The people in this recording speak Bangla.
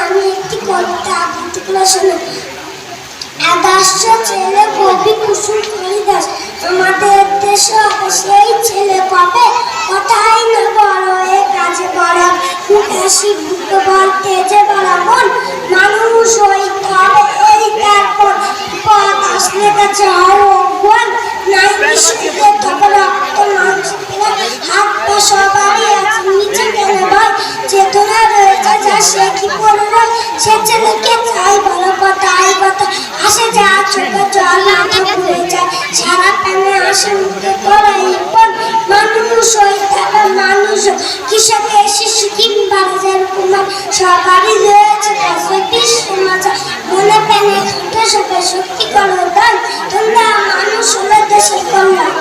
আমি একটি কবিতা আবৃত্তি করে শোনাই। আদর্শ ছেলে কবি কুসুম হরিদাস, আমাদের দেশে সেই ছেলে কবে কথাই না বড় এ কাজে বড়, মুখাশি বুকে বলতে যে বড় মন, মানুষ হইতে হবে এই তারপর পথ আসলে কাছে হও অজ্ঞান, নাই বিশুদ্ধে তবে রক্ত মানুষ হাত পা সবারই আছে নিচে কেন ভয়, চেতনা রয়েছে যা সে কি করবে, সে ছেলেকে চাই বড় কথা এই কথা আসে যা চোখে জল মাথা ঘুরে যায়, সারা প্রাণে আসে মুখে করাই পর, মানুষ হইতে হবে মানুষ, কৃষকে শিশু কিংবা রাজার কুমার, সবারই রয়েছে পজিটিভ সমাজ, মনে প্রাণে ছুটে সবে শক্তি করো দান, তোমরা মানুষ হলে দেশের কল্যাণ।